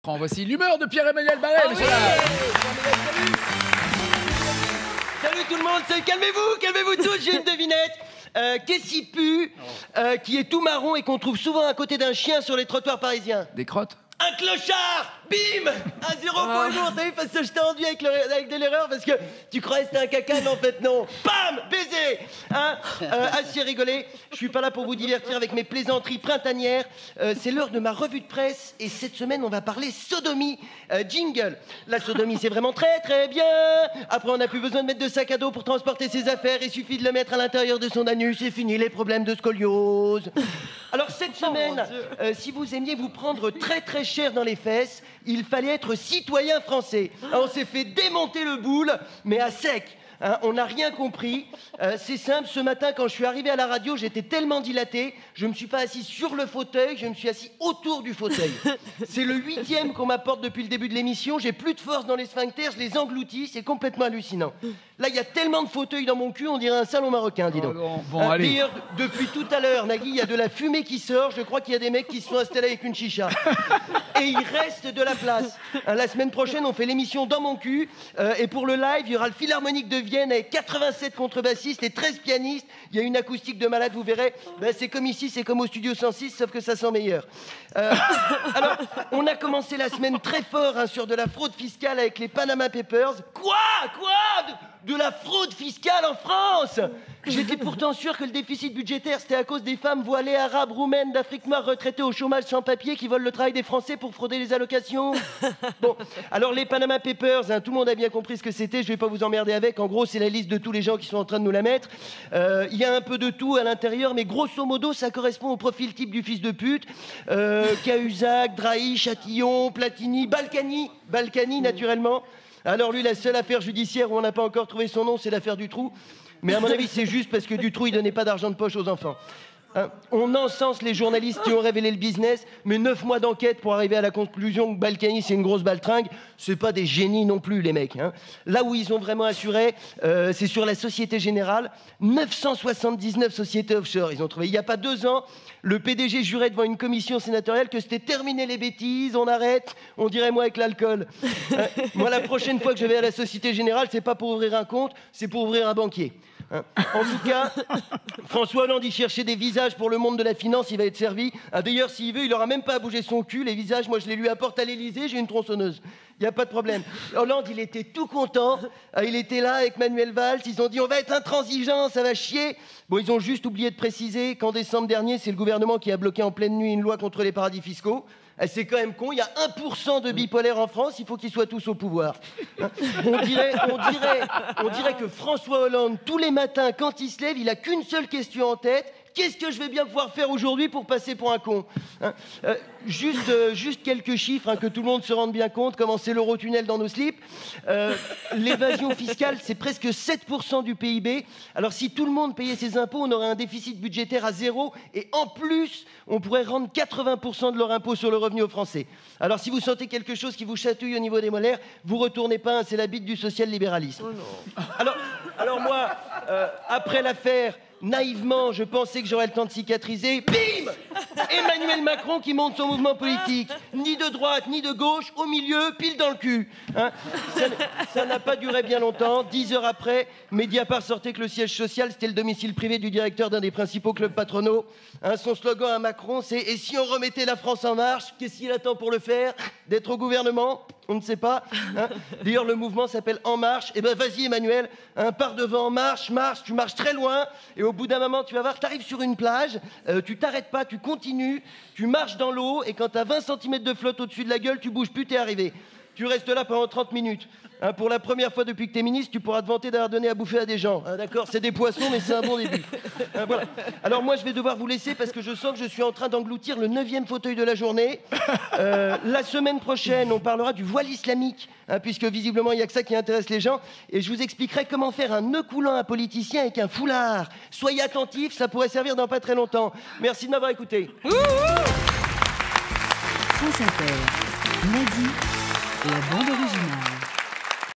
Voici l'humeur de Pierre-Emmanuel Barré, monsieur. Salut tout le monde, calmez-vous tous, j'ai une devinette. Qu'est-ce qui pue, qui est tout marron et qu'on trouve souvent à côté d'un chien sur les trottoirs parisiens? Des crottes. Un clochard! Bim! Un 0 pour l'humour, t'as vu, parce que je t'ai enduit avec de l'erreur parce que tu croyais que c'était un caca, mais en fait non. Bam! Baiser! Hein? Assez rigolé. Je suis pas là pour vous divertir avec mes plaisanteries printanières. C'est l'heure de ma revue de presse et cette semaine on va parler sodomie. Jingle. La sodomie c'est vraiment très très bien. Après on n'a plus besoin de mettre de sac à dos pour transporter ses affaires. Il suffit de le mettre à l'intérieur de son anus. C'est fini les problèmes de scoliose. Alors cette semaine, si vous aimiez vous prendre très très cher dans les fesses, il fallait être citoyen français. On s'est fait démonter le boule, mais à sec. Hein, on n'a rien compris. C'est simple, ce matin, quand je suis arrivé à la radio, j'étais tellement dilaté, je ne me suis pas assis sur le fauteuil, je me suis assis autour du fauteuil. C'est le 8e qu'on m'apporte depuis le début de l'émission. J'ai plus de force dans les sphincters, je les engloutis, c'est complètement hallucinant. Là, il y a tellement de fauteuils dans mon cul, on dirait un salon marocain, dis donc. D'ailleurs, depuis tout à l'heure, Nagui, il y a de la fumée qui sort. Je crois qu'il y a des mecs qui se sont installés avec une chicha. Et il reste de la place. La semaine prochaine, on fait l'émission dans mon cul. Et pour le live, il y aura le Philharmonique de Vienne avec 87 contrebassistes et 13 pianistes. Il y a une acoustique de malade, vous verrez. Ben, c'est comme ici, c'est comme au Studio 106, sauf que ça sent meilleur. Alors, on a commencé la semaine très fort sur de la fraude fiscale avec les Panama Papers. Quoi de la fraude fiscale en France? J'étais pourtant sûr que le déficit budgétaire, c'était à cause des femmes voilées, arabes, roumaines, d'Afrique noire, retraitées au chômage sans papier qui volent le travail des Français pour frauder les allocations. Bon, alors les Panama Papers, tout le monde a bien compris ce que c'était, je vais pas vous emmerder avec. En gros, c'est la liste de tous les gens qui sont en train de nous la mettre. Il y a un peu de tout à l'intérieur, mais grosso modo, ça correspond au profil type du fils de pute. Cahuzac, Drahi, Chatillon, Platini, Balkany naturellement. Alors lui, la seule affaire judiciaire où on n'a pas encore trouvé son nom, c'est l'affaire Dutroux. Mais à mon avis, c'est juste parce que Dutroux, il donnait pas d'argent de poche aux enfants. On encense les journalistes qui ont révélé le business, mais 9 mois d'enquête pour arriver à la conclusion que Balkany, c'est une grosse baltringue. C'est pas des génies non plus, les mecs. Là où ils ont vraiment assuré, c'est sur la Société Générale. 979 sociétés offshore, ils ont trouvé. Il n'y a pas 2 ans, le PDG jurait devant une commission sénatoriale que c'était terminé les bêtises, on arrête, on dirait moi avec l'alcool. Moi, la prochaine fois que je vais à la Société Générale, c'est pas pour ouvrir un compte, c'est pour ouvrir un banquier. En tout cas, François Hollande, il cherchait des visages pour le monde de la finance, il va être servi. D'ailleurs, s'il veut, il n'aura même pas à bouger son cul. Les visages, moi, je les lui apporte à l'Élysée, j'ai une tronçonneuse. Il n'y a pas de problème. Hollande, il était tout content. Il était là avec Manuel Valls. Ils ont dit, on va être intransigeants, ça va chier. Bon, ils ont juste oublié de préciser qu'en décembre dernier, c'est le gouvernement qui a bloqué en pleine nuit une loi contre les paradis fiscaux. C'est quand même con, il y a 1% de bipolaires en France, il faut qu'ils soient tous au pouvoir. On dirait que François Hollande, tous les matins, quand il se lève, il n'a qu'une seule question en tête. Qu'est-ce que je vais bien pouvoir faire aujourd'hui pour passer pour un con? Juste quelques chiffres, que tout le monde se rende bien compte, comment c'est l'Eurotunnel dans nos slips. L'évasion fiscale, c'est presque 7% du PIB. Alors si tout le monde payait ses impôts, on aurait un déficit budgétaire à 0. Et en plus, on pourrait rendre 80% de leur impôt sur le revenu aux Français. Alors si vous sentez quelque chose qui vous chatouille au niveau des molaires, vous retournez pas, c'est la bite du social-libéralisme. Oh non. Alors moi, après l'affaire, naïvement, je pensais que j'aurais le temps de cicatriser. Bim! Emmanuel Macron qui monte son mouvement politique. Ni de droite, ni de gauche, au milieu, pile dans le cul. Ça n'a pas duré bien longtemps. 10 heures après, Mediapart sortait que le siège social, c'était le domicile privé du directeur d'un des principaux clubs patronaux. Son slogan à Macron, c'est « Et si on remettait la France en marche, qu'est-ce qu'il attend pour le faire? D'être au gouvernement ?» On ne sait pas. D'ailleurs, le mouvement s'appelle En Marche. Eh ben, vas-y, Emmanuel, pars devant, marche, tu marches très loin. Et au bout d'un moment, tu vas voir, tu arrives sur une plage, tu t'arrêtes pas, tu continues, tu marches dans l'eau, et quand tu as 20 cm de flotte au-dessus de la gueule, tu bouges plus, t'es arrivé. Tu restes là pendant 30 minutes. Pour la première fois depuis que tu es ministre, tu pourras te vanter d'avoir donné à bouffer à des gens. D'accord, c'est des poissons, mais c'est un bon début. Voilà. Alors moi, je vais devoir vous laisser parce que je sens que je suis en train d'engloutir le 9e fauteuil de la journée. La semaine prochaine, on parlera du voile islamique, puisque visiblement, il n'y a que ça qui intéresse les gens. Et je vous expliquerai comment faire un nœud coulant à un politicien avec un foulard. Soyez attentifs, ça pourrait servir dans pas très longtemps. Merci de m'avoir écouté. France Inter, Nagui, la bande originale.